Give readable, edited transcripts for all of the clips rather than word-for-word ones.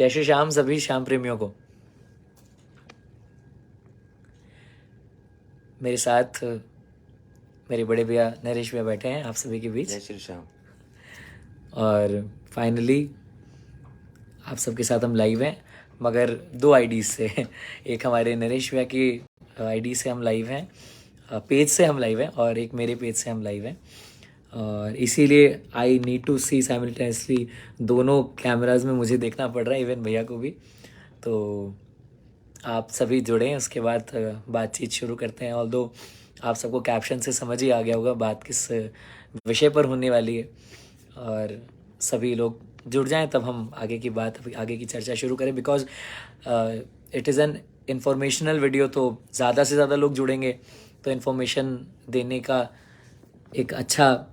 जय श्री श्याम सभी श्याम प्रेमियों को। मेरे साथ मेरे बड़े भैया नरेश भैया बैठे हैं आप सभी के बीच। जय श्री श्याम। और फाइनली आप सबके साथ हम लाइव हैं, मगर 2 आईडी से। एक हमारे नरेश भैया की आईडी से हम लाइव हैं, पेज से हम लाइव हैं, और एक मेरे पेज से हम लाइव हैं। और इसीलिए I need to see simultaneously दोनों कैमराज में मुझे देखना पड़ रहा है, इवन भैया को भी। तो आप सभी जुड़े हैं, उसके बाद बातचीत शुरू करते हैं। ऑल्दो आप सबको कैप्शन से समझ ही आ गया होगा बात किस विषय पर होने वाली है, और सभी लोग जुड़ जाएं तब हम आगे की बात, आगे की चर्चा शुरू करें। Because it is an informational video, तो ज़्यादा से ज़्यादा लोग जुड़ेंगे तो इन्फॉर्मेशन देने का एक अच्छा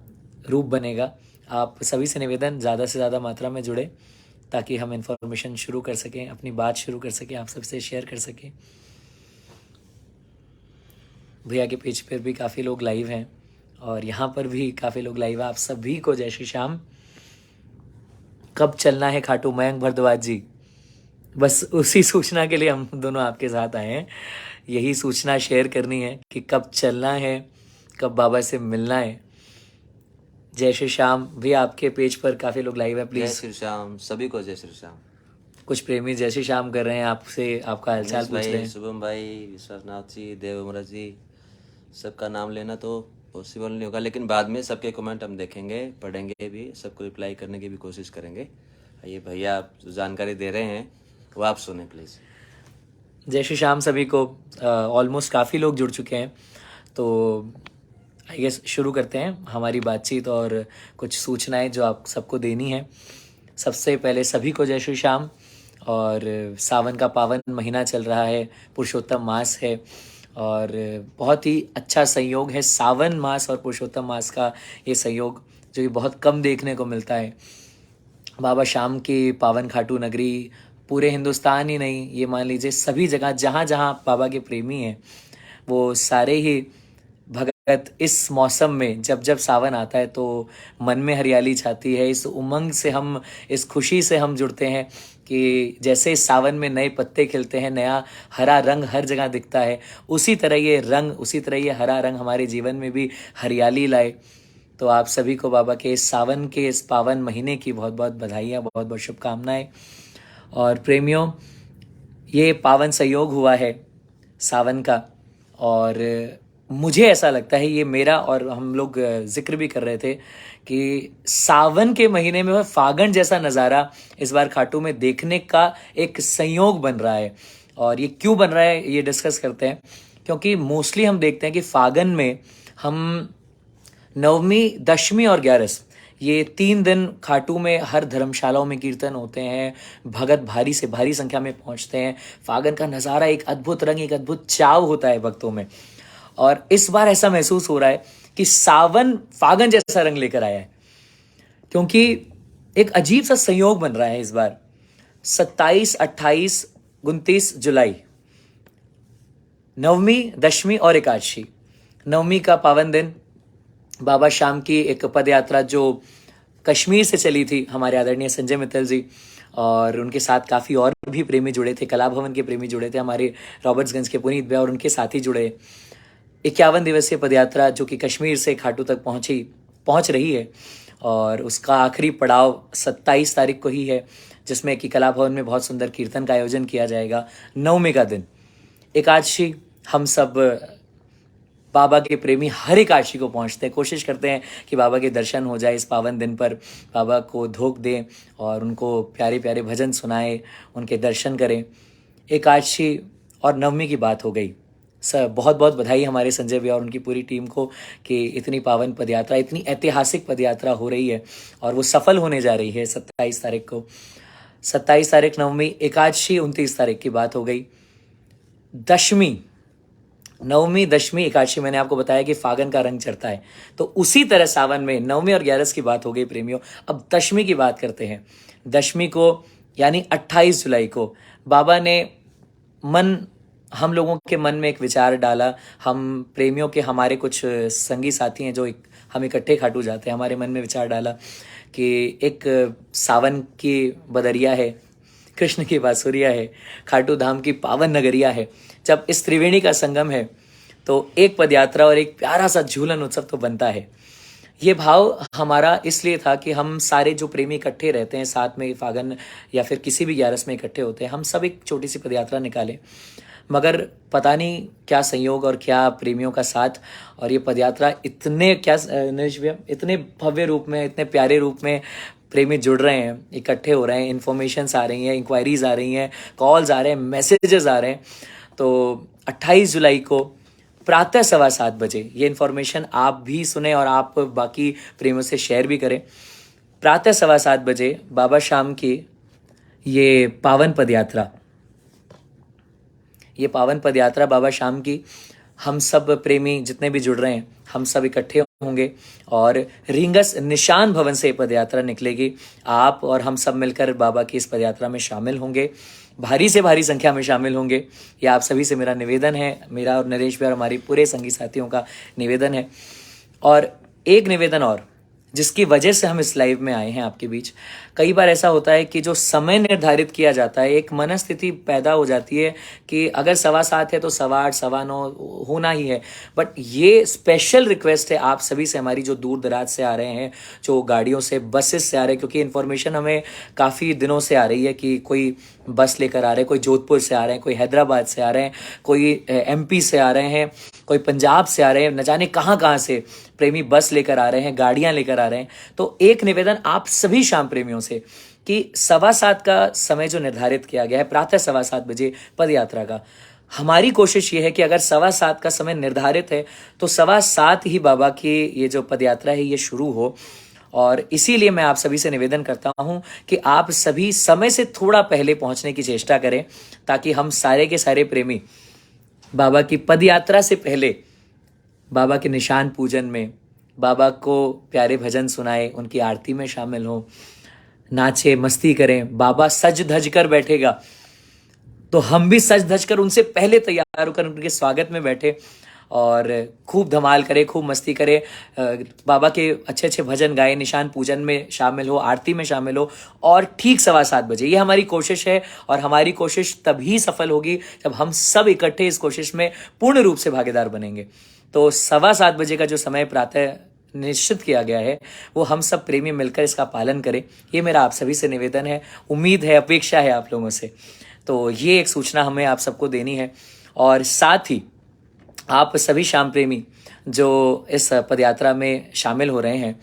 रूप बनेगा। आप सभी से निवेदन, ज़्यादा से ज़्यादा मात्रा में जुड़े ताकि हम इन्फॉर्मेशन शुरू कर सकें, अपनी बात शुरू कर सकें, आप सबसे शेयर कर सकें। भैया के पेज पर भी काफ़ी लोग लाइव हैं और यहाँ पर भी काफ़ी लोग लाइव हैं। आप सभी को जय श्री श्याम। कब चलना है खाटू मयंक भारद्वाज जी? बस उसी सूचना के लिए हम दोनों आपके साथ आए हैं। यही सूचना शेयर करनी है कि कब चलना है, कब बाबा से मिलना है। जय श्री श्याम भी, आपके पेज पर काफ़ी लोग लाइव है, जय प्लीज़। श्री श्याम सभी को, जय श्री श्याम। कुछ प्रेमी जय श्री श्याम कर रहे हैं, आपसे आपका हालचाल पूछ रहे हैं। शुभम भाई, विश्वनाथ जी, देव अमृत जी, सबका नाम लेना तो पॉसिबल नहीं होगा, लेकिन बाद में सबके कमेंट हम देखेंगे, पढ़ेंगे भी, सबको रिप्लाई करने की भी कोशिश करेंगे। ये भैया जो जानकारी दे रहे हैं वो आप सुने प्लीज़। जय श्री श्याम सभी को। ऑलमोस्ट काफ़ी लोग जुड़ चुके हैं, तो आई गेस शुरू करते हैं हमारी बातचीत और कुछ सूचनाएं जो आप सबको देनी है। सबसे पहले सभी को जय श्री श्याम। और सावन का पावन महीना चल रहा है, पुरुषोत्तम मास है, और बहुत ही अच्छा संयोग है सावन मास और पुरुषोत्तम मास का। ये संयोग जो कि बहुत कम देखने को मिलता है। बाबा श्याम की पावन खाटू नगरी पूरे हिंदुस्तान ही नहीं, ये मान लीजिए सभी जगह जहाँ जहाँ बाबा के प्रेमी हैं वो सारे ही भगत इस मौसम में, जब जब सावन आता है तो मन में हरियाली छाती है। इस उमंग से हम, इस खुशी से हम जुड़ते हैं कि जैसे सावन में नए पत्ते खिलते हैं, नया हरा रंग हर जगह दिखता है, उसी तरह ये रंग, उसी तरह ये हरा रंग हमारे जीवन में भी हरियाली लाए। तो आप सभी को बाबा के इस सावन के इस पावन महीने की बहुत बहुत बधाइयाँ, बहुत बहुत शुभकामनाएं। और प्रेमियों, ये पावन संयोग हुआ है सावन का, और मुझे ऐसा लगता है, ये मेरा, और हम लोग जिक्र भी कर रहे थे कि सावन के महीने में फागण जैसा नज़ारा इस बार खाटू में देखने का एक संयोग बन रहा है। और ये क्यों बन रहा है ये डिस्कस करते हैं, क्योंकि मोस्टली हम देखते हैं कि फागण में हम नवमी, दशमी और 11, ये 3 दिन खाटू में हर धर्मशालाओं में कीर्तन होते हैं, भगत भारी से भारी संख्या में पहुंचते हैं। फागण का नज़ारा एक अद्भुत रंग, एक अद्भुत चाव होता है भक्तों में। और इस बार ऐसा महसूस हो रहा है कि सावन फागण जैसा रंग लेकर आया है, क्योंकि एक अजीब सा संयोग बन रहा है इस बार। 27, 28, 29 जुलाई, नवमी, दशमी और एकादशी। नवमी का पावन दिन बाबा श्याम की एक पद यात्रा जो कश्मीर से चली थी, हमारे आदरणीय संजय मित्तल जी और उनके साथ काफ़ी और भी प्रेमी जुड़े थे, कला भवन के प्रेमी जुड़े थे, हमारे रॉबर्ट्सगंज के पुनीत भैया और उनके साथी जुड़े। 51 दिवसीय पदयात्रा जो कि कश्मीर से खाटू तक पहुंच रही है, और उसका आखिरी पड़ाव 27 तारीख को ही है, जिसमें कि कला भवन में बहुत सुंदर कीर्तन का आयोजन किया जाएगा। नवमी का दिन एकादशी, हम सब बाबा के प्रेमी हर एकादशी को पहुंचते हैं, कोशिश करते हैं कि बाबा के दर्शन हो जाए इस पावन दिन पर, बाबा को धोख दें और उनको प्यारे प्यारे भजन सुनाएं, उनके दर्शन करें। एकादशी और नवमी की बात हो गई। सर बहुत बहुत बधाई हमारे संजय भैया और उनकी पूरी टीम को कि इतनी पावन पदयात्रा, इतनी ऐतिहासिक पदयात्रा हो रही है और वो सफल होने जा रही है 27 तारीख को। 27 तारीख नवमी, एकादशी 29 तारीख की बात हो गई। दशमी, नवमी, दशमी, एकादशी, मैंने आपको बताया कि फागण का रंग चढ़ता है, तो उसी तरह सावन में नवमी और 11 की बात हो गई प्रेमियों। अब दशमी की बात करते हैं। दशमी को यानी 28 जुलाई को बाबा ने हम लोगों के मन में एक विचार डाला। हम प्रेमियों के, हमारे कुछ संगी साथी हैं जो हम इकट्ठे खाटू जाते हैं, हमारे मन में विचार डाला कि एक सावन की बदरिया है, कृष्ण की बांसुरिया है, खाटू धाम की पावन नगरिया है। जब इस त्रिवेणी का संगम है तो एक पदयात्रा और एक प्यारा सा झूलन उत्सव तो बनता है। ये भाव हमारा इसलिए था कि हम सारे जो प्रेमी इकट्ठे रहते हैं साथ में, फागन या फिर किसी भी 11 में इकट्ठे होते हैं, हम सब एक छोटी सी पदयात्रा निकालें। मगर पता नहीं क्या संयोग और क्या प्रेमियों का साथ, और ये पदयात्रा इतने नरेश भैया, इतने भव्य रूप में, इतने प्यारे रूप में प्रेमी जुड़ रहे हैं, इकट्ठे हो रहे हैं, इन्फॉर्मेशंस आ रही हैं, इंक्वायरीज आ रही हैं, कॉल्स आ रहे हैं, मैसेजेस आ रहे हैं। तो 28 जुलाई को प्रातः 7:15 ये इन्फॉर्मेशन आप भी सुने और आप बाकी प्रेमियों से शेयर भी करें। प्रातः 7:15 बाबा श्याम की ये पावन पदयात्रा, ये पावन पदयात्रा बाबा श्याम की, हम सब प्रेमी जितने भी जुड़ रहे हैं हम सब इकट्ठे होंगे और रींगस निशान भवन से पदयात्रा निकलेगी। आप और हम सब मिलकर बाबा की इस पदयात्रा में शामिल होंगे, भारी से भारी संख्या में शामिल होंगे। ये आप सभी से मेरा निवेदन है, मेरा और नरेश भाई और हमारी पूरे संगी साथियों का निवेदन है। और एक निवेदन और, जिसकी वजह से हम इस लाइव में आए हैं आपके बीच। कई बार ऐसा होता है कि जो समय निर्धारित किया जाता है, एक मनस्थिति पैदा हो जाती है कि अगर 7:15 है तो 8:15, 9:15 होना ही है। बट ये स्पेशल रिक्वेस्ट है आप सभी से, हमारी जो दूर दराज से आ रहे हैं, जो गाड़ियों से, बसेस से आ रहे हैं, क्योंकि इन्फॉर्मेशन हमें काफ़ी दिनों से आ रही है कि कोई बस लेकर आ रहे हैं, कोई जोधपुर से आ रहे हैं, कोई हैदराबाद से आ रहे हैं, कोई MP से आ रहे हैं, कोई पंजाब से आ रहे हैं, न जाने कहाँ कहाँ से प्रेमी बस लेकर आ रहे हैं, गाड़ियां लेकर आ रहे हैं। तो एक निवेदन आप सभी शाम प्रेमियों से कि 7:15 का समय जो निर्धारित किया गया है, प्रातः 7:15 पद यात्रा का, हमारी कोशिश ये है कि अगर 7:15 का समय निर्धारित है तो 7:15 ही बाबा की ये जो पद यात्रा है ये शुरू हो। और इसीलिए मैं आप सभी से निवेदन करता हूं कि आप सभी समय से थोड़ा पहले पहुंचने की चेष्टा करें, ताकि हम सारे के सारे प्रेमी बाबा की पदयात्रा से पहले बाबा के निशान पूजन में, बाबा को प्यारे भजन सुनाए, उनकी आरती में शामिल हो, नाचे, मस्ती करें। बाबा सज धज कर बैठेगा तो हम भी सज धज कर उनसे पहले तैयार होकर उनके स्वागत में बैठे और खूब धमाल करें, खूब मस्ती करें, बाबा के अच्छे अच्छे भजन गाए, निशान पूजन में शामिल हो, आरती में शामिल हो। और ठीक 7:15 ये हमारी कोशिश है, और हमारी कोशिश तभी सफल होगी जब हम सब इकट्ठे इस कोशिश में पूर्ण रूप से भागीदार बनेंगे। तो 7:15 का जो समय प्रातः निश्चित किया गया है, वो हम सब प्रेमी मिलकर इसका पालन करें। ये मेरा आप सभी से निवेदन है, उम्मीद है, अपेक्षा है आप लोगों से। तो ये एक सूचना हमें आप सबको देनी है। और साथ ही आप सभी शाम प्रेमी जो इस पदयात्रा में शामिल हो रहे हैं,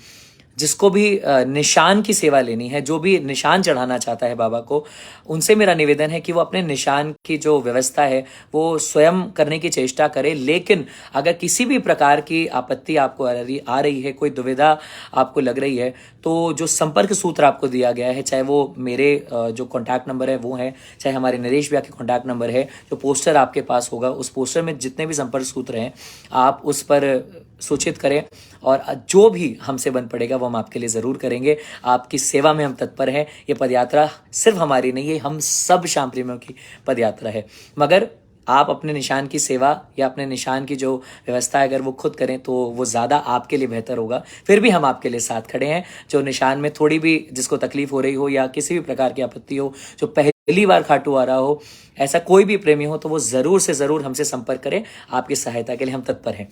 जिसको भी निशान की सेवा लेनी है, जो भी निशान चढ़ाना चाहता है बाबा को, उनसे मेरा निवेदन है कि वो अपने निशान की जो व्यवस्था है वो स्वयं करने की चेष्टा करे। लेकिन अगर किसी भी प्रकार की आपत्ति आपको आ रही है, कोई दुविधा आपको लग रही है, तो जो संपर्क सूत्र आपको दिया गया है, चाहे वो मेरे जो कॉन्टैक्ट नंबर है वो है, चाहे हमारे नरेश भैया के कॉन्टैक्ट नंबर है, जो पोस्टर आपके पास होगा, उस पोस्टर में जितने भी संपर्क सूत्र हैं आप उस पर सूचित करें, और जो भी हमसे बन पड़ेगा वो हम आपके लिए ज़रूर करेंगे। आपकी सेवा में हम तत्पर हैं। ये पदयात्रा सिर्फ हमारी नहीं है, हम सब शाम प्रेमियों की पदयात्रा है। मगर आप अपने निशान की सेवा या अपने निशान की जो व्यवस्था है, अगर वो खुद करें तो वो ज़्यादा आपके लिए बेहतर होगा। फिर भी हम आपके लिए साथ खड़े हैं। जो निशान में थोड़ी भी जिसको तकलीफ हो रही हो या किसी भी प्रकार की आपत्ति हो, जो पहली बार खाटू आ रहा हो, ऐसा कोई भी प्रेमी हो, तो वो ज़रूर से ज़रूर हमसे संपर्क करें। आपकी सहायता के लिए हम तत्पर हैं।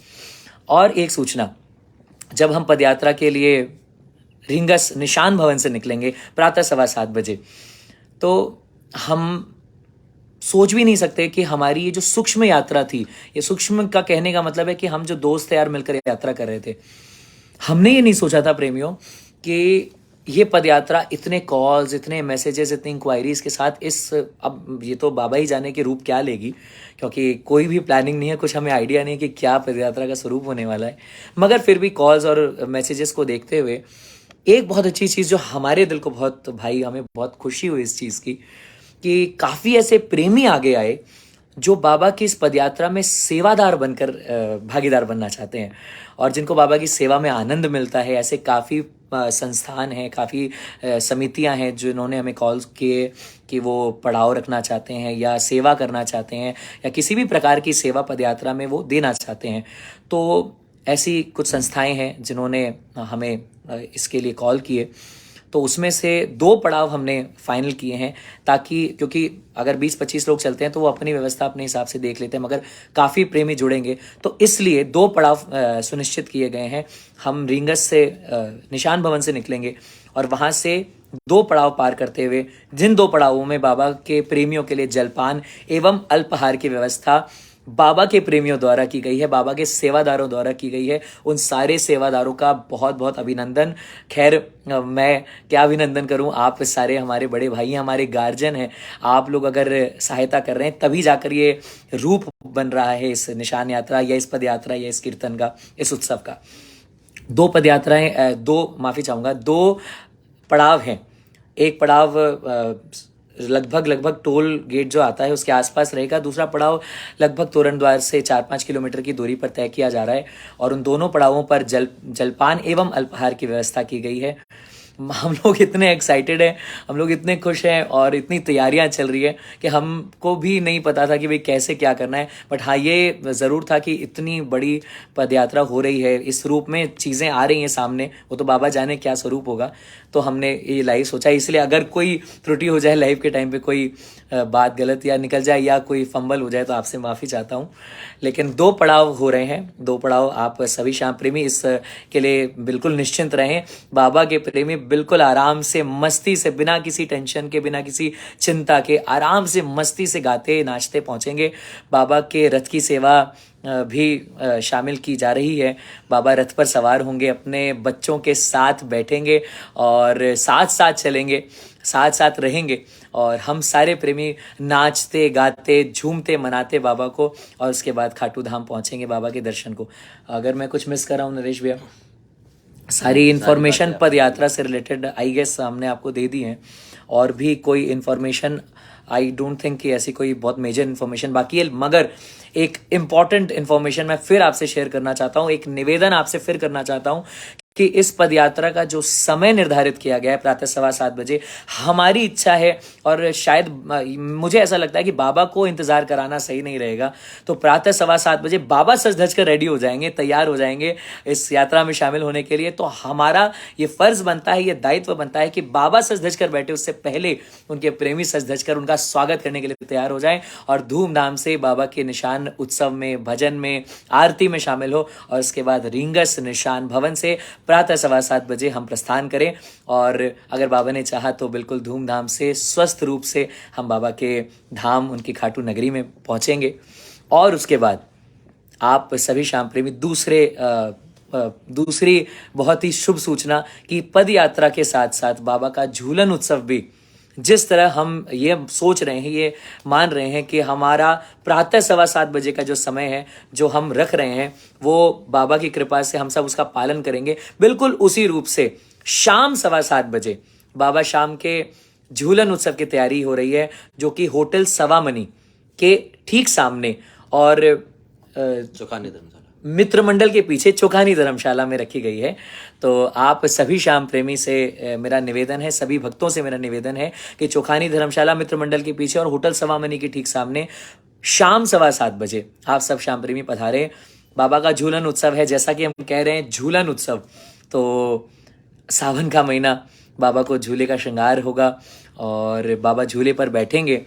और एक सूचना, जब हम पदयात्रा के लिए रींगस निशान भवन से निकलेंगे प्रातः 7:15, तो हम सोच भी नहीं सकते कि हमारी ये जो सूक्ष्म यात्रा थी, ये सूक्ष्म का कहने का मतलब है कि हम जो दोस्त यार मिलकर यात्रा कर रहे थे, हमने ये नहीं सोचा था प्रेमियों कि ये पदयात्रा इतने कॉल्स, इतने मैसेजेस, इतनी इंक्वायरीज के साथ अब ये तो बाबा ही जाने के रूप क्या लेगी, क्योंकि कोई भी प्लानिंग नहीं है, कुछ हमें आइडिया नहीं कि क्या पदयात्रा का स्वरूप होने वाला है। मगर फिर भी कॉल्स और मैसेजेस को देखते हुए एक बहुत अच्छी चीज़ जो हमारे दिल को बहुत भाई, हमें बहुत खुशी हुई इस चीज़ की, कि काफ़ी ऐसे प्रेमी आगे आए जो बाबा की इस पदयात्रा में सेवादार बनकर भागीदार बनना चाहते हैं, और जिनको बाबा की सेवा में आनंद मिलता है। ऐसे काफ़ी संस्थान हैं, काफ़ी समितियां हैं जिन्होंने हमें कॉल किए कि वो पड़ाव रखना चाहते हैं या सेवा करना चाहते हैं या किसी भी प्रकार की सेवा पदयात्रा में वो देना चाहते हैं। तो ऐसी कुछ संस्थाएं हैं जिन्होंने हमें इसके लिए कॉल किए। तो उसमें से 2 पड़ाव हमने फाइनल किए हैं, ताकि क्योंकि अगर 20-25 लोग चलते हैं तो वो अपनी व्यवस्था अपने हिसाब से देख लेते हैं, मगर काफ़ी प्रेमी जुड़ेंगे, तो इसलिए 2 पड़ाव सुनिश्चित किए गए हैं। हम रींगस से निशान भवन से निकलेंगे और वहाँ से 2 पड़ाव पार करते हुए, जिन 2 पड़ावों में बाबा के प्रेमियों के लिए जलपान एवं अल्पाहार की व्यवस्था बाबा के प्रेमियों द्वारा की गई है, बाबा के सेवादारों द्वारा की गई है। उन सारे सेवादारों का बहुत बहुत अभिनंदन। खैर मैं क्या अभिनंदन करूं, आप सारे हमारे बड़े भाई हैं, हमारे गार्जियन हैं। आप लोग अगर सहायता कर रहे हैं तभी जाकर ये रूप बन रहा है इस निशान यात्रा या इस पद यात्रा या इस कीर्तन का, इस उत्सव का। 2 पद यात्राएं, 2 पड़ाव हैं। एक पड़ाव लगभग टोल गेट जो आता है उसके आसपास रहेगा, दूसरा पड़ाव लगभग तोरण द्वार से 4-5 किलोमीटर की दूरी पर तय किया जा रहा है, और उन दोनों पड़ावों पर जलपान एवं अल्पाहार की व्यवस्था की गई है। हम लोग इतने एक्साइटेड हैं, हम लोग इतने खुश हैं और इतनी तैयारियां चल रही है कि हमको भी नहीं पता था कि भाई कैसे क्या करना है। बट हाँ, ये ज़रूर था कि इतनी बड़ी पदयात्रा हो रही है, इस रूप में चीज़ें आ रही हैं सामने, वो तो बाबा जाने क्या स्वरूप होगा। तो हमने ये लाइव सोचा, इसलिए अगर कोई त्रुटि हो जाए लाइव के टाइम पे, कोई बात गलत या निकल जाए या कोई फंबल हो जाए, तो आपसे माफ़ी चाहता हूँ। लेकिन 2 पड़ाव हो रहे हैं, 2 पड़ाव। आप सभी श्याम प्रेमी इस के लिए बिल्कुल निश्चिंत रहें। बाबा के प्रेमी बिल्कुल आराम से, मस्ती से, बिना किसी टेंशन के, बिना किसी चिंता के, आराम से मस्ती से गाते नाचते पहुँचेंगे। बाबा के रथ की सेवा भी शामिल की जा रही है। बाबा रथ पर सवार होंगे, अपने बच्चों के साथ बैठेंगे और साथ साथ चलेंगे, साथ साथ रहेंगे, और हम सारे प्रेमी नाचते गाते झूमते मनाते बाबा को, और उसके बाद खाटू धाम पहुंचेंगे बाबा के दर्शन को। अगर मैं कुछ मिस कर रहा हूँ नरेश भैया, सारी इन्फॉर्मेशन पद यात्रा से रिलेटेड आई गेस हमने आपको दे दी है। और भी कोई इन्फॉर्मेशन, आई डोंट थिंक कि ऐसी कोई बहुत मेजर इन्फॉर्मेशन बाकी है, मगर एक इम्पॉर्टेंट इन्फॉर्मेशन मैं फिर आपसे शेयर करना चाहता हूँ, एक निवेदन आपसे फिर करना चाहता हूँ कि इस पदयात्रा का जो समय निर्धारित किया गया है प्रातः 7:15 बजे, हमारी इच्छा है, और शायद मुझे ऐसा लगता है कि बाबा को इंतजार कराना सही नहीं रहेगा, तो प्रातः 7:15 बजे बाबा सज धज कर रेडी हो जाएंगे, तैयार हो जाएंगे इस यात्रा में शामिल होने के लिए। तो हमारा ये फर्ज बनता है, ये दायित्व बनता है कि बाबा सज धज कर बैठे उससे पहले उनके प्रेमी सज धज कर उनका स्वागत करने के लिए तैयार हो जाएं, और धूमधाम से बाबा के निशान उत्सव में, भजन में, आरती में शामिल हो, और उसके बाद रींगस निशान भवन से प्रातः 7:15 बजे हम प्रस्थान करें। और अगर बाबा ने चाहा तो बिल्कुल धूमधाम से, स्वस्थ रूप से हम बाबा के धाम, उनकी खाटू नगरी में पहुंचेंगे। और उसके बाद आप सभी श्याम प्रेमी दूसरी बहुत ही शुभ सूचना कि पद यात्रा के साथ साथ बाबा का झूलन उत्सव भी, जिस तरह हम ये सोच रहे हैं, ये मान रहे हैं कि हमारा प्रातः 7:15 बजे का जो समय है जो हम रख रहे हैं, वो बाबा की कृपा से हम सब उसका पालन करेंगे। बिल्कुल उसी रूप से शाम 7:15 बजे बाबा शाम के झूलन उत्सव की तैयारी हो रही है, जो कि होटल सवामनी के ठीक सामने और चौखानी धर्मशाला, मित्र मंडल के पीछे चौखानी धर्मशाला में रखी गई है। तो आप सभी श्याम प्रेमी से मेरा निवेदन है, सभी भक्तों से मेरा निवेदन है कि चौखानी धर्मशाला मित्र मंडल के पीछे और होटल सवामनी के ठीक सामने शाम 7:15 बजे आप सब श्याम प्रेमी पधारें। बाबा का झूलन उत्सव है, जैसा कि हम कह रहे हैं झूलन उत्सव, तो सावन का महीना, बाबा को झूले का श्रृंगार होगा और बाबा झूले पर बैठेंगे।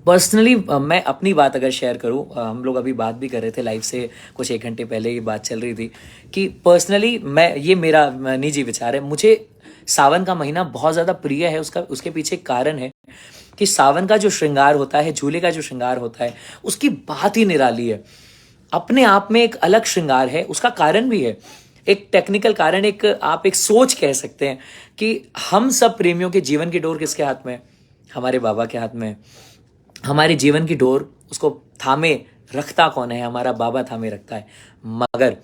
पर्सनली मैं अपनी बात अगर शेयर करूं, हम लोग अभी बात भी कर रहे थे लाइव से कुछ 1 घंटे पहले ही बात चल रही थी कि पर्सनली मैं, ये मेरा निजी विचार है, मुझे सावन का महीना बहुत ज़्यादा प्रिय है। उसके पीछे कारण है कि सावन का जो श्रृंगार होता है, झूले का जो श्रृंगार होता है, उसकी बात ही निराली है, अपने आप में एक अलग श्रृंगार है। उसका कारण भी है, एक टेक्निकल कारण, आप एक सोच कह सकते हैं कि हम सब प्रेमियों के जीवन की डोर किसके हाथ में है? हमारे बाबा के हाथ में है। हमारी जीवन की डोर, उसको थामे रखता कौन है? हमारा बाबा थामे रखता है। मगर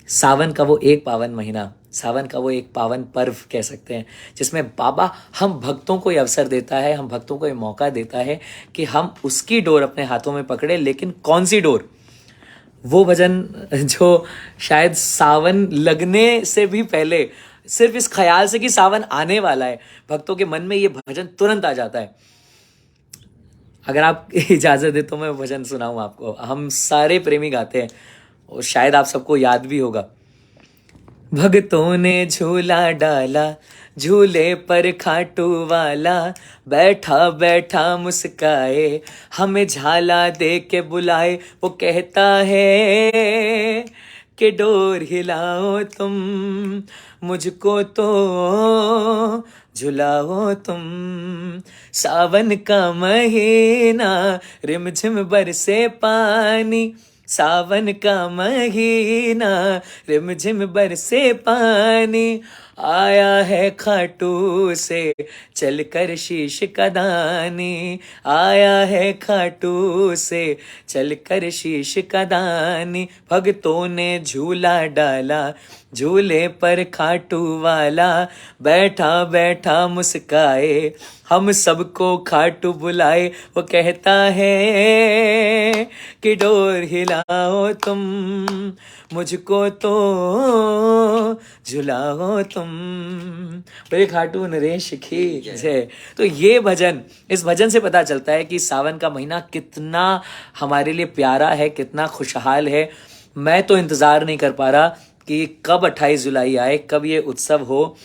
सावन का वो एक पावन महीना, सावन का वो एक पावन पर्व कह सकते हैं, जिसमें बाबा हम भक्तों को ये अवसर देता है, हम भक्तों को ये मौका देता है कि हम उसकी डोर अपने हाथों में पकड़े। लेकिन कौन सी डोर? वो भजन जो शायद सावन लगने से भी पहले, सिर्फ इस ख्याल से कि सावन आने वाला है, भक्तों के मन में ये भजन तुरंत आ जाता है। अगर आप इजाज़त दे तो मैं भजन सुनाऊं आपको। हम सारे प्रेमी गाते हैं और शायद आप सबको याद भी होगा। भक्तों ने झूला डाला झूले पर खाटू वाला बैठा बैठा मुस्काए, हमें झाला दे के बुलाए, वो कहता है कि डोर हिलाओ तुम, मुझको तो झुलाओ तुम। सावन का महीना रिमझिम बरसे पानी, सावन का महीना रिमझिम बरसे पानी, आया है खाटू से चलकर शीश का दानी, आया है खाटू से चलकर शीश का दानी। भक्तों ने झूला डाला, झूले पर खाटू वाला बैठा बैठा मुस्काए, हम सबको खाटू बुलाए, वो कहता है कि डोर हिलाओ तुम, मुझको तो झुलाओ तुम। बड़े खाटू नरेश की जय। तो ये भजन, इस भजन से पता चलता है कि सावन का महीना कितना हमारे लिए प्यारा है, कितना खुशहाल है। मैं तो इंतज़ार नहीं कर पा रहा कि कब 28 जुलाई आए, कब ये उत्सव हो।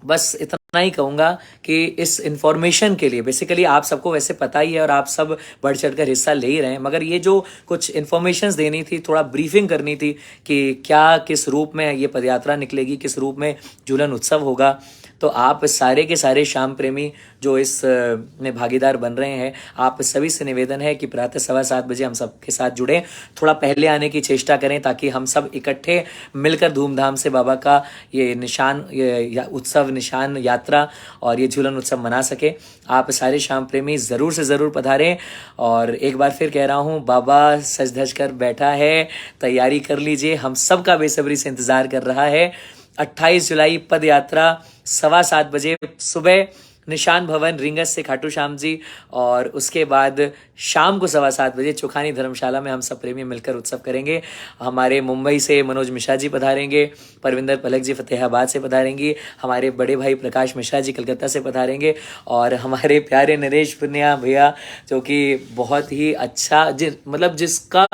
बस इतना ही कहूँगा कि इस इन्फॉर्मेशन के लिए, बेसिकली आप सबको वैसे पता ही है और आप सब बढ़ चढ़कर हिस्सा ले ही रहे हैं, मगर ये जो कुछ इन्फॉर्मेशंस देनी थी, थोड़ा ब्रीफिंग करनी थी कि क्या किस रूप में ये पदयात्रा निकलेगी, किस रूप में झूलन उत्सव होगा। तो आप सारे के सारे श्याम प्रेमी जो इस में भागीदार बन रहे हैं, आप सभी से निवेदन है कि प्रातः 7:15 बजे हम सब के साथ जुड़ें, थोड़ा पहले आने की चेष्टा करें ताकि हम सब इकट्ठे मिलकर धूमधाम से बाबा का ये निशान, ये उत्सव निशान यात्रा और ये झूलन उत्सव मना सके। आप सारे श्याम प्रेमी ज़रूर से ज़रूर पधारें। और एक बार फिर कह रहा हूँ, बाबा सज धज कर बैठा है, तैयारी कर लीजिए, हम सब का बेसब्री से इंतज़ार कर रहा है। 28 जुलाई पद यात्रा 7:15 बजे सुबह निशान भवन रिंगस से खाटू श्याम जी, और उसके बाद शाम को 7:15 बजे चोखानी धर्मशाला में हम सब प्रेमी मिलकर उत्सव करेंगे। हमारे मुंबई से मनोज मिश्रा जी पधारेंगे, परविंदर पलक जी फतेहाबाद से पधारेंगी, हमारे बड़े भाई प्रकाश मिश्रा जी कलकत्ता से पधारेंगे, और हमारे प्यारे नरेश पुनिया भैया जो कि बहुत ही अच्छा, मतलब जिसका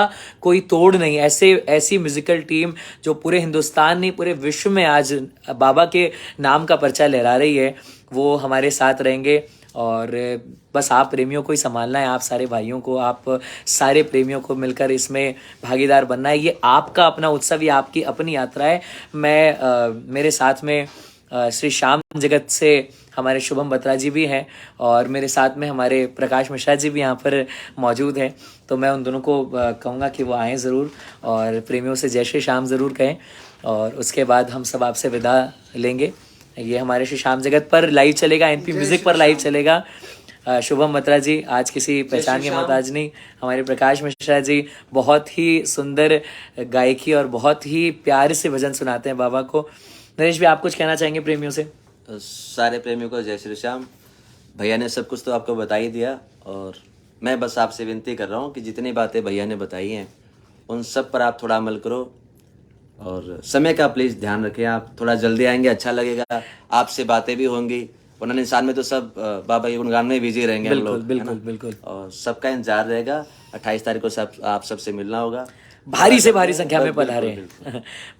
कोई तोड़ नहीं, ऐसी म्यूजिकल टीम जो पूरे हिंदुस्तान नहीं पूरे विश्व में आज बाबा के नाम का पर्चा लहरा रही है, वो हमारे साथ रहेंगे। और बस आप प्रेमियों को ही संभालना है, आप सारे भाइयों को, आप सारे प्रेमियों को मिलकर इसमें भागीदार बनना है। ये आपका अपना उत्सव, ये आपकी अपनी यात्रा है। मेरे साथ में श्री श्याम जगत से हमारे शुभम बत्रा जी भी हैं, और मेरे साथ में हमारे प्रकाश मिश्रा जी भी यहाँ पर मौजूद हैं। तो मैं उन दोनों को कहूँगा कि वो आएँ ज़रूर, और प्रेमियों से जय श्री श्याम ज़रूर कहें, और उसके बाद हम सब आपसे विदा लेंगे। ये हमारे श्री श्याम जगत पर लाइव चलेगा, एनपी म्यूजिक पर लाइव चलेगा। शुभम बत्रा जी आज किसी पहचान के मोहताज नहीं, हमारे प्रकाश मिश्रा जी बहुत ही सुंदर गायकी और बहुत ही प्यार से भजन सुनाते हैं बाबा को। नरेश भी आप कुछ कहना चाहेंगे प्रेमियों से? सारे प्रेमियों को जय श्री श्याम। भैया ने सब कुछ तो आपको बता ही दिया, और मैं बस आपसे विनती कर रहा हूँ कि जितनी बातें भैया ने बताई हैं उन सब पर आप थोड़ा अमल करो, और समय का प्लीज़ ध्यान रखें। आप थोड़ा जल्दी आएंगे, अच्छा लगेगा, आपसे बातें भी होंगी, वरना इंसान में तो सब बाबा के गुणगान में बिजी रहेंगे हम लोग, बिल्कुल। और सबका इंतजार रहेगा। 28 तारीख को सब आप सबसे मिलना होगा। भारी से भारी संख्या में पधारें,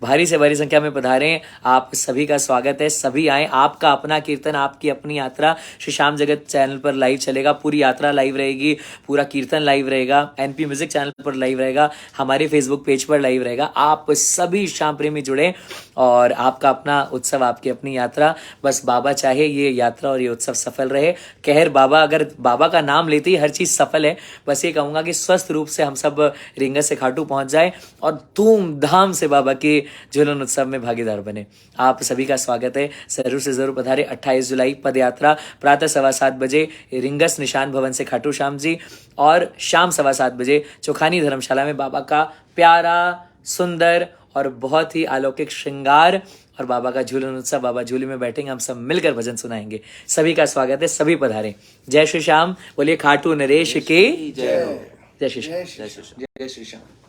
भारी से भारी संख्या में पधारें। आप सभी का स्वागत है, सभी आएँ। आपका अपना कीर्तन, आपकी अपनी यात्रा श्री श्याम जगत चैनल पर लाइव चलेगा, पूरी यात्रा लाइव रहेगी, पूरा कीर्तन लाइव रहेगा, एनपी म्यूजिक चैनल पर लाइव रहेगा, हमारे फेसबुक पेज पर लाइव रहेगा। आप सभी श्याम प्रेमी जुड़े, और आपका अपना उत्सव, आपकी अपनी यात्रा। बस बाबा चाहे ये यात्रा और ये उत्सव सफल रहे। कहर बाबा, अगर बाबा का नाम लेते ही हर चीज़ सफल है। बस ये कहूँगा कि स्वस्थ रूप से हम सब रिंगस से खाटू पहुँच जाए और धूमधाम से बाबा के झूलन उत्सव में भागीदार बने। आप सभी का स्वागत है, जरूर से जरूर पधारे। 28 जुलाई पद यात्रा प्रातः 7:15 बजे रिंगस निशान भवन से खाटू श्याम जी, और शाम 7:15 बजे चोखानी धर्मशाला में बाबा का प्यारा, सुंदर और बहुत ही अलौकिक श्रृंगार और बाबा का झूलन उत्सव। बाबा झूले में बैठेंगे, हम सब मिलकर भजन सुनाएंगे। सभी का स्वागत है, सभी पधारें। जय श्री श्याम, बोलिए खाटू नरेश की जय हो। जय श्री श्याम। जय श्री श्याम।